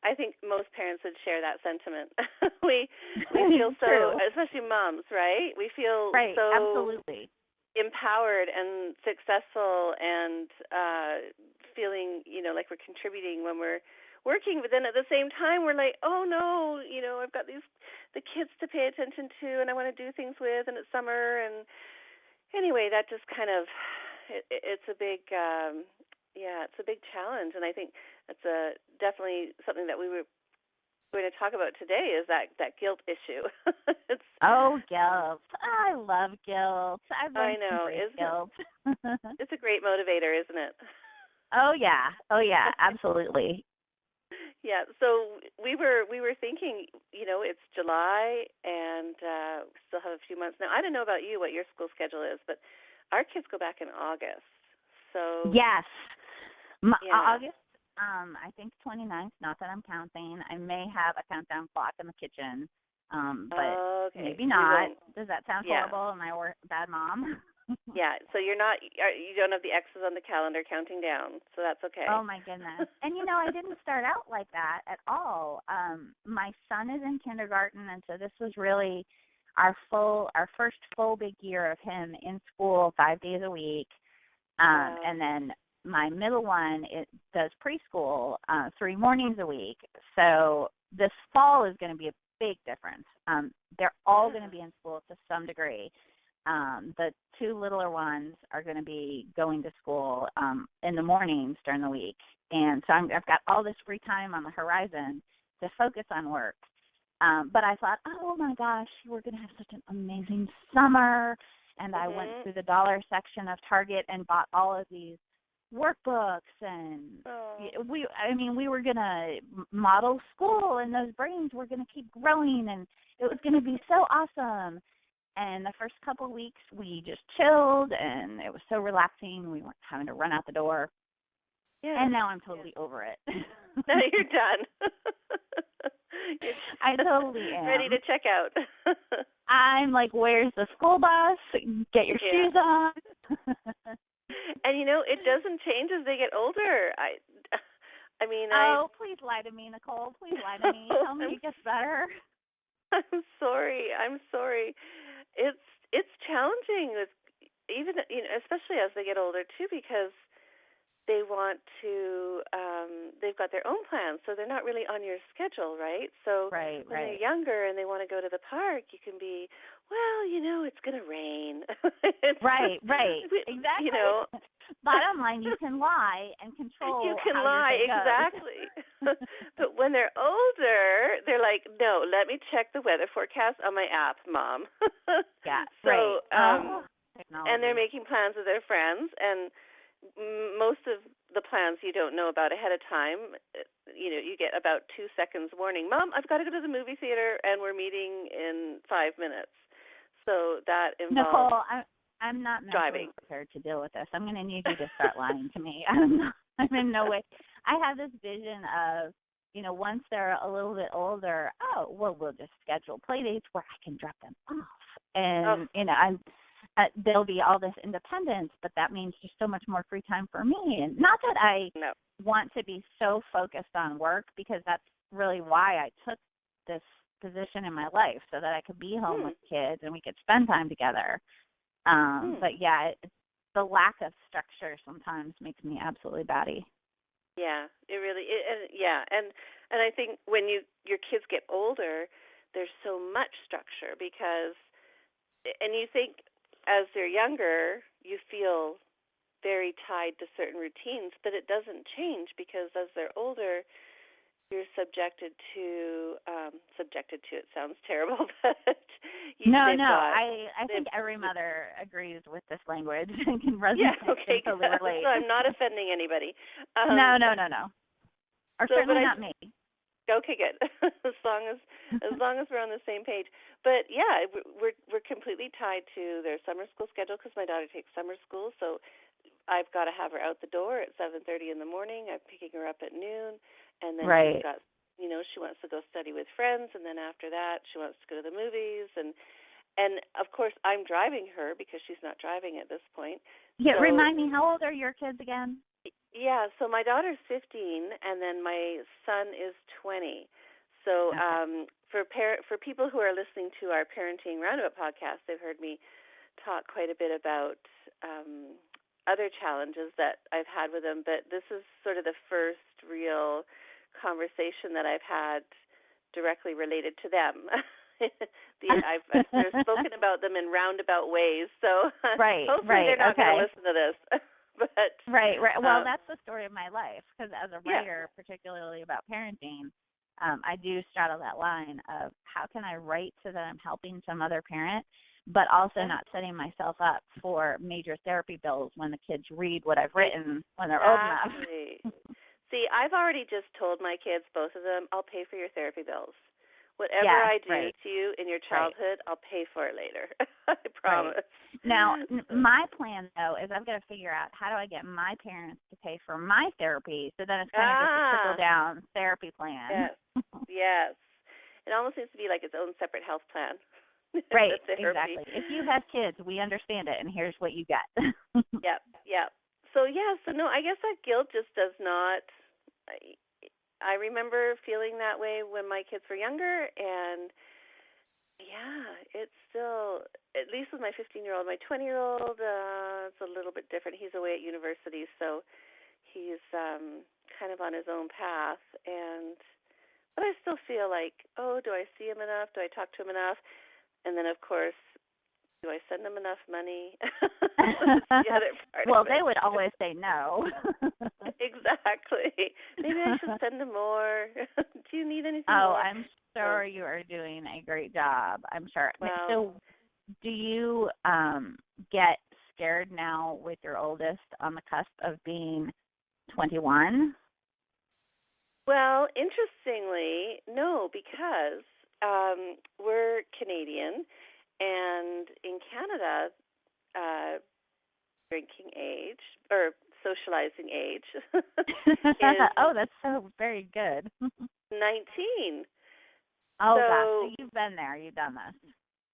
Speaker 2: I think most parents would share that sentiment. we feel so, especially moms, right? We feel so
Speaker 5: absolutely
Speaker 2: empowered and successful and feeling, like we're contributing when we're working, but then at the same time we're like, oh no, I've got the kids to pay attention to, and I want to do things with, and it's summer, and anyway, that just kind of it's a big Yeah, it's a big challenge, and I think that's definitely something that we were going to talk about today is that guilt issue.
Speaker 5: Guilt. I love guilt. I've learned to embrace guilt.
Speaker 2: It's a great motivator, isn't it?
Speaker 5: Oh yeah, absolutely.
Speaker 2: Yeah, so we were thinking, it's July and we still have a few months now. I don't know about you, what your school schedule is, but our kids go back in August. So
Speaker 5: yes, August. I think 29th. Not that I'm counting. I may have a countdown clock in the kitchen, but maybe not. Does that sound horrible? Am I a bad mom?
Speaker 2: Yeah, so you don't have the X's on the calendar counting down, so that's okay.
Speaker 5: Oh my goodness. And I didn't start out like that at all. My son is in kindergarten, and so this was really our first full big year of him in school 5 days a week. And then my middle one does preschool 3 mornings a week. So this fall is going to be a big difference. They're all going to be in school to some degree. The 2 littler ones are going to be going to school in the mornings during the week. And so I've got all this free time on the horizon to focus on work. But I thought, oh my gosh, we're going to have such an amazing summer. And I went through the dollar section of Target and bought all of these workbooks, and we were going to model school, and those brains were going to keep growing, and it was going to be so awesome. And the first couple of weeks, we just chilled, and it was so relaxing. We weren't having to run out the door. Yeah. And now I'm totally over it.
Speaker 2: Now you're done.
Speaker 5: I totally am.
Speaker 2: Ready to check out.
Speaker 5: I'm like, where's the school bus? Get your shoes on.
Speaker 2: And it doesn't change as they get older. I mean,
Speaker 5: please lie to me, Nicole. Please lie to me. Tell me it gets better.
Speaker 2: I'm sorry. It's challenging, even especially as they get older too, because they want to. They've got their own plans, so they're not really on your schedule, right? So when they're younger and they want to go to the park, you can be, it's going to rain.
Speaker 5: Right, exactly. Bottom line, you can lie and control.
Speaker 2: You can lie, exactly. But when they're older, they're like, no, let me check the weather forecast on my app, Mom.
Speaker 5: Yeah,
Speaker 2: so, and they're making plans with their friends, and most of the plans you don't know about ahead of time. You get about 2 seconds warning. Mom, I've got to go to the movie theater, and we're meeting in 5 minutes. So that involves
Speaker 5: Nicole, I'm not mentally prepared to deal with this. I'm going to need you to start lying to me. I'm in no way. I have this vision of, once they're a little bit older, we'll just schedule play dates where I can drop them off. And, there'll be all this independence, but that means just so much more free time for me. And not that I want to be so focused on work, because that's really why I took this position in my life, so that I could be home with kids and we could spend time together. But the lack of structure sometimes makes me absolutely batty.
Speaker 2: Yeah, it really and I think when your kids get older, there's so much structure and you think as they're younger, you feel very tied to certain routines, but it doesn't change, because as they're older, you're subjected to it sounds terrible, but
Speaker 5: I think every mother agrees with this language and can resonate. Totally relate.
Speaker 2: So I'm not offending anybody.
Speaker 5: No. Or certainly not me.
Speaker 2: Okay, good. as long as we're on the same page. But we're completely tied to their summer school schedule, because my daughter takes summer school, so I've got to have her out the door at 7:30 in the morning. I'm picking her up at noon. And then she's got, she wants to go study with friends, and then after that, she wants to go to the movies, and of course, I'm driving her because she's not driving at this point.
Speaker 5: Yeah, so, remind me, how old are your kids again?
Speaker 2: Yeah, so my daughter's 15, and then my son is 20. So for people who are listening to our Parenting Roundabout podcast, they've heard me talk quite a bit about other challenges that I've had with them, but this is sort of the first real conversation that I've had directly related to them. I've sort of spoken about them in roundabout ways, so hopefully they're not going to listen to this. But
Speaker 5: right. Well, that's the story of my life, because as a writer, particularly about parenting, I do straddle that line of how can I write so that I'm helping some other parent, but also not setting myself up for major therapy bills when the kids read what I've written when they're old enough.
Speaker 6: See, I've already just told my kids, both of them, I'll pay for your therapy bills. Whatever I do to you in your childhood, I'll pay for it later. I promise.
Speaker 5: Right. Now, my plan, though, is I've got to figure out how do I get my parents to pay for my therapy, so then it's kind of just a trickle-down therapy plan.
Speaker 6: Yes, yes. It almost needs to be like its own separate health plan.
Speaker 5: Right, exactly. If you have kids, we understand it, and here's what you get.
Speaker 6: Yep. So, no, I guess that guilt just does not... I remember feeling that way when my kids were younger, and it's still, at least with my 15-year-old. My 20-year-old, it's a little bit different. He's away at university, so he's kind of on his own path, but I still feel like, do I see him enough? Do I talk to him enough? And then, of course, do I send them enough money? That's the other part
Speaker 5: well,
Speaker 6: of
Speaker 5: they
Speaker 6: it.
Speaker 5: would always say no.
Speaker 6: Exactly. Maybe I should send them more. Do you need anything
Speaker 5: more?
Speaker 6: I'm
Speaker 5: sure you are doing a great job. I'm sure.
Speaker 6: Well,
Speaker 5: so do you get scared now with your oldest on the cusp of being 21?
Speaker 6: Well, interestingly, no, because we're Canadian, and in Canada, drinking age or socializing age is
Speaker 5: that's so very good.
Speaker 6: 19.
Speaker 5: Oh, gosh. So you've been there. You've done this.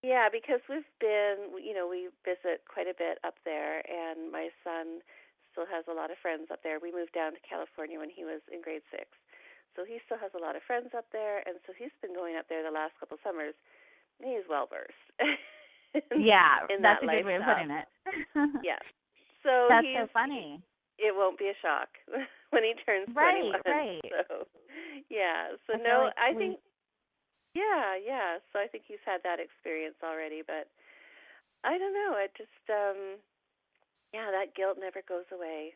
Speaker 6: Yeah, because we've been, we visit quite a bit up there, and my son still has a lot of friends up there. We moved down to California when he was in grade 6. So he still has a lot of friends up there, and so he's been going up there the last couple summers. And he's well-versed. in
Speaker 5: that's
Speaker 6: that
Speaker 5: a good way of putting it.
Speaker 6: Yeah. So
Speaker 5: that's so funny.
Speaker 6: It won't be a shock when he turns 21.
Speaker 5: Right.
Speaker 6: So, So
Speaker 5: I
Speaker 6: think, So I think he's had that experience already, but I don't know. It just, that guilt never goes away,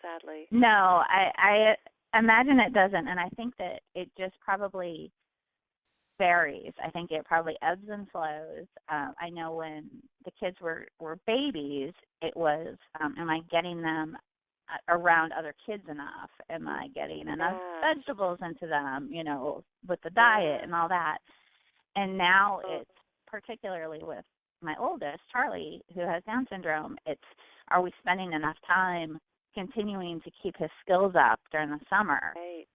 Speaker 6: sadly.
Speaker 5: No, I imagine it doesn't, and I think that it just probably varies. I think it probably ebbs and flows. I know when the kids were babies, it was, am I getting them around other kids enough? Am I getting enough vegetables into them, with the diet and all that? And now it's, particularly with my oldest, Charlie, who has Down syndrome, it's, are we spending enough time continuing to keep his skills up during the summer?
Speaker 6: Right.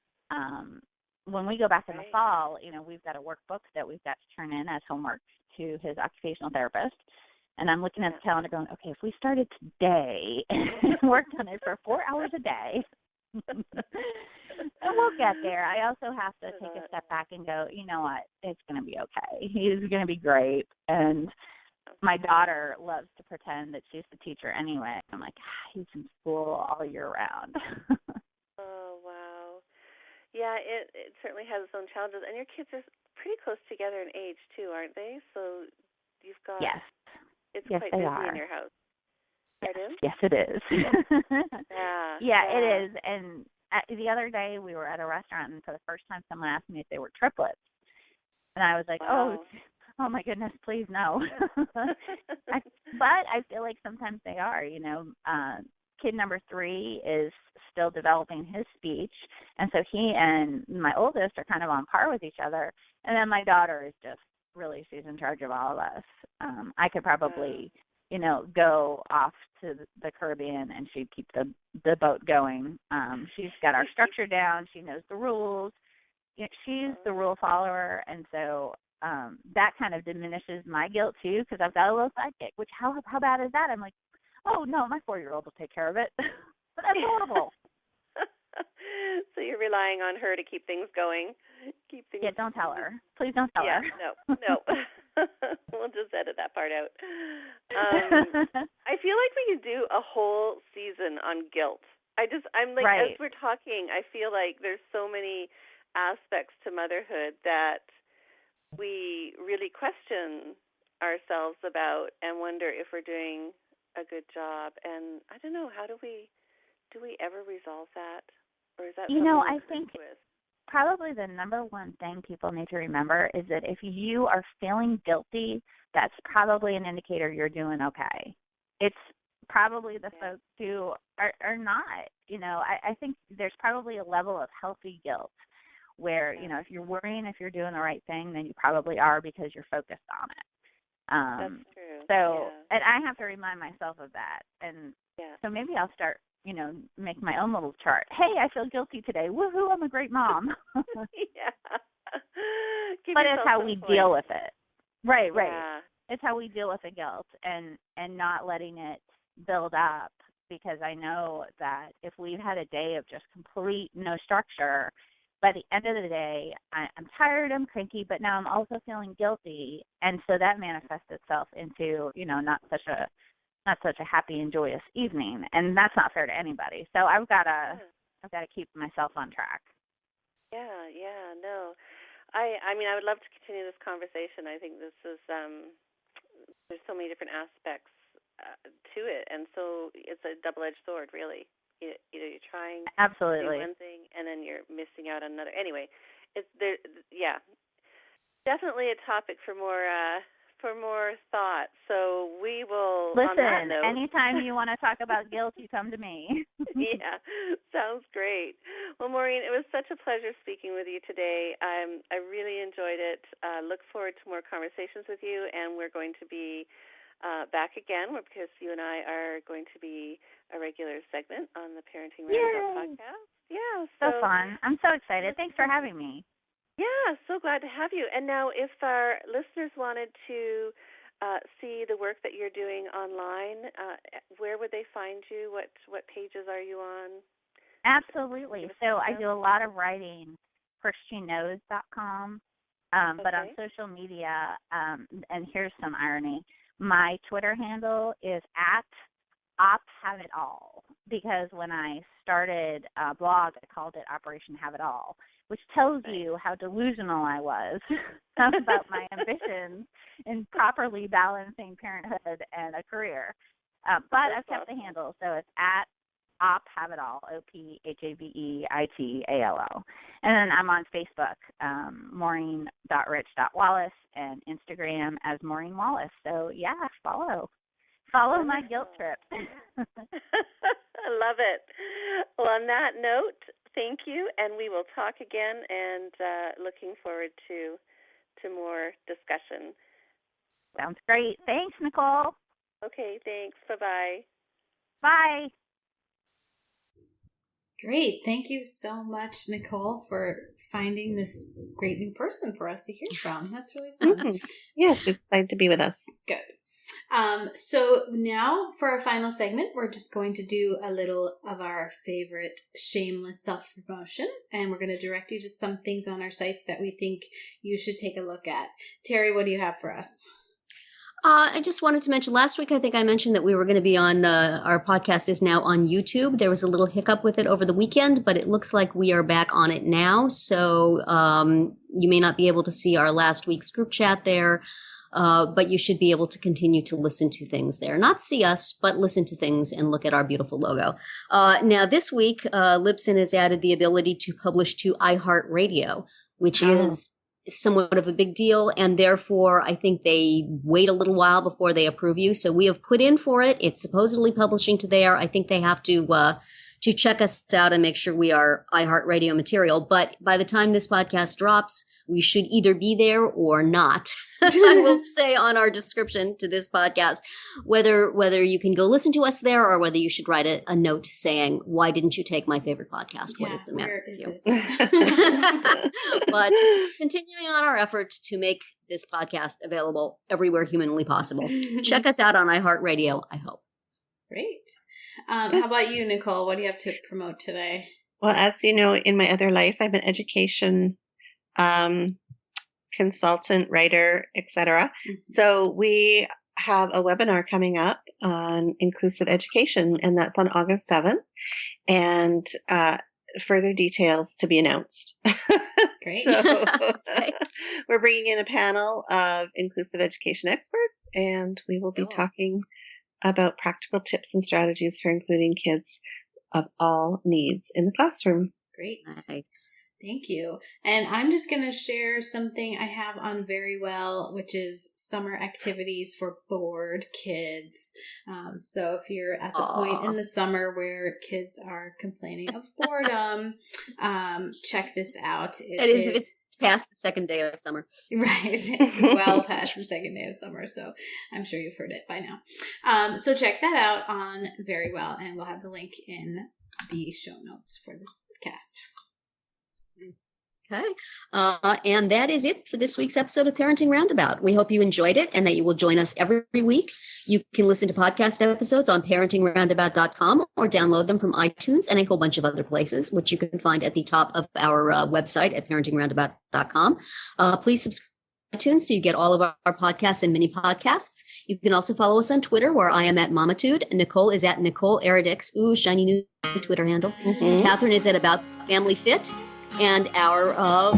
Speaker 5: When we go back in the fall, we've got a workbook that we've got to turn in as homework to his occupational therapist. And I'm looking at the calendar going, okay, if we started today and worked on it for 4 hours a day, and we'll get there. I also have to take a step back and go, you know what, it's going to be okay. He's going to be great. And my daughter loves to pretend that she's the teacher anyway. I'm like, he's in school all year round.
Speaker 6: Oh, wow. Yeah, it certainly has its own challenges. And your kids are pretty close together in age, too, aren't they? So you've got...
Speaker 5: Yes.
Speaker 6: It's
Speaker 5: yes,
Speaker 6: quite
Speaker 5: they
Speaker 6: busy
Speaker 5: are.
Speaker 6: in your house.
Speaker 5: Yes, it is. It is. And the other day we were at a restaurant, and for the first time someone asked me if they were triplets. And I was like, oh my goodness, please no. But I feel like sometimes they are, Kid number 3 is still developing his speech, and so he and my oldest are kind of on par with each other. And then my daughter is just really, she's in charge of all of us. I could probably, go off to the Caribbean and she'd keep the boat going. She's got our structure down. She knows the rules. She's the rule follower, and so that kind of diminishes my guilt too, because I've got a little sidekick. Which how bad is that? I'm like, oh no, my 4-year-old will take care of it. But that's horrible.
Speaker 6: So you're relying on her to keep things going.
Speaker 5: Yeah, don't tell her. Please don't tell her.
Speaker 6: No. We'll just edit that part out. I feel like we could do a whole season on guilt. I'm like,
Speaker 5: right.
Speaker 6: As we're talking, I feel like there's so many aspects to motherhood that we really question ourselves about and wonder if we're doing a good job. And I don't know, do we ever resolve that? Or is that
Speaker 5: I think probably the number one thing people need to remember is that if you are feeling guilty, that's probably an indicator you're doing okay. It's probably the folks who are not. I think there's probably a level of healthy guilt where, if you're worrying if you're doing the right thing, then you probably are because you're focused on it.
Speaker 6: That's true.
Speaker 5: So, and I have to remind myself of that. And so maybe I'll start, make my own little chart. Hey, I feel guilty today. Woohoo, I'm a great mom. But it's how we deal with it. Right. Yeah. It's how we deal with the guilt and not letting it build up, because I know that if we've had a day of just complete no structure, by the end of the day, I'm tired, I'm cranky, but now I'm also feeling guilty, and so that manifests itself into, not such a happy and joyous evening, and that's not fair to anybody. So I've got to keep myself on track.
Speaker 6: Yeah, no. I mean, I would love to continue this conversation. I think this is there's so many different aspects to it, and so it's a double-edged sword, really. You're trying
Speaker 5: absolutely
Speaker 6: to do one thing, and then you're missing out on another. Anyway, it's there. Yeah, definitely a topic for more thought. So we will
Speaker 5: listen.
Speaker 6: On that note,
Speaker 5: anytime you want to talk about guilt, you come to me.
Speaker 6: Yeah, sounds great. Well, Maureen, it was such a pleasure speaking with you today. I really enjoyed it. Look forward to more conversations with you, and we're going to be back again because you and I are going to be a regular segment on the Parenting Roundabout podcast. Yeah,
Speaker 5: so fun. I'm so excited. Thanks for having me.
Speaker 6: Yeah, so glad to have you. And now if our listeners wanted to see the work that you're doing online, where would they find you? What pages are you on?
Speaker 5: Absolutely. So I do a lot of writing for sheknows.com, but on social media, and here's some irony, my Twitter handle is @OpHaveItAll, because when I started a blog, I called it Operation Have It All, which tells you how delusional I was about my ambitions in properly balancing parenthood and a career. But I've kept the handle, so it's @OpHaveItAll, OpHaveItAll. And then I'm on Facebook, Maureen.Rich.Wallace, and Instagram as Maureen Wallace. So, follow my guilt trip.
Speaker 6: I love it. Well, on that note, thank you, and we will talk again, and looking forward to more discussion.
Speaker 5: Sounds great. Thanks, Nicole.
Speaker 6: Okay, thanks. Bye-bye.
Speaker 5: Bye.
Speaker 4: Great. Thank you so much, Nicole, for finding this great new person for us to hear from. That's really fun.
Speaker 2: Mm-hmm. Yeah, she's excited to be with us.
Speaker 4: Good. So now for our final segment, we're just going to do a little of our favorite shameless self-promotion, and we're going to direct you to some things on our sites that we think you should take a look at. Terry, what do you have for us?
Speaker 1: I just wanted to mention, last week I think I mentioned that we were going to be on, our podcast is now on YouTube. There was a little hiccup with it over the weekend, but it looks like we are back on it now. So you may not be able to see our last week's group chat there, but you should be able to continue to listen to things there. Not see us, but listen to things and look at our beautiful logo. Now this week, Libsyn has added the ability to publish to iHeartRadio, which is somewhat of a big deal, and therefore I think they wait a little while before they approve you. So we have put in for it. It's supposedly publishing to there. I think they have to check us out and make sure we are iHeartRadio material. But by the time this podcast drops, we should either be there or not. I will say on our description to this podcast whether you can go listen to us there or whether you should write a note saying, why didn't you take my favorite podcast?
Speaker 4: Yeah,
Speaker 1: what is the matter with you?
Speaker 4: It?
Speaker 1: But continuing on our effort to make this podcast available everywhere humanly possible. Check us out on iHeartRadio, I hope.
Speaker 4: Great. How about you, Nicole? What do you have to promote today?
Speaker 2: Well, as you know, in my other life, I'm an education consultant, writer, etc. Mm-hmm. So we have a webinar coming up on inclusive education, and that's on August 7th. And further details to be announced.
Speaker 4: Great.
Speaker 2: So we're bringing in a panel of inclusive education experts, and we will be talking about practical tips and strategies for including kids of all needs in the classroom.
Speaker 4: Great.
Speaker 1: Nice.
Speaker 4: Thank you. And I'm just going to share something I have on Verywell, which is summer activities for bored kids. So if you're at the point in the summer where kids are complaining of boredom, check this out.
Speaker 1: It's past the second day of summer.
Speaker 4: Right. It's well past the second day of summer. So I'm sure you've heard it by now. So check that out on Verywell, and we'll have the link in the show notes for this podcast.
Speaker 1: Okay. And that is it for this week's episode of Parenting Roundabout. We hope you enjoyed it and that you will join us every week. You can listen to podcast episodes on parentingroundabout.com or download them from iTunes and a whole bunch of other places, which you can find at the top of our website at parentingroundabout.com. Please subscribe to iTunes so you get all of our podcasts and mini podcasts. You can also follow us on Twitter, where I am at Mamatude. Nicole is at Nicole Eridix. Ooh, shiny new Twitter handle. Mm-hmm. Catherine is at About Family Fit. And our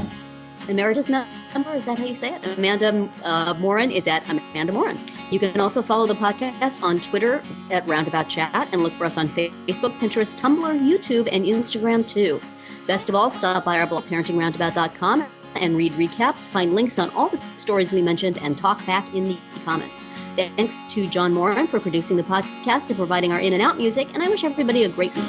Speaker 1: emeritus member, is that how you say it? Amanda Morin is at Amanda Morin. You can also follow the podcast on Twitter at Roundabout Chat and look for us on Facebook, Pinterest, Tumblr, YouTube, and Instagram too. Best of all, stop by our blog, parentingroundabout.com, and read recaps, find links on all the stories we mentioned, and talk back in the comments. Thanks to John Morin for producing the podcast and providing our in and out music, and I wish everybody a great week.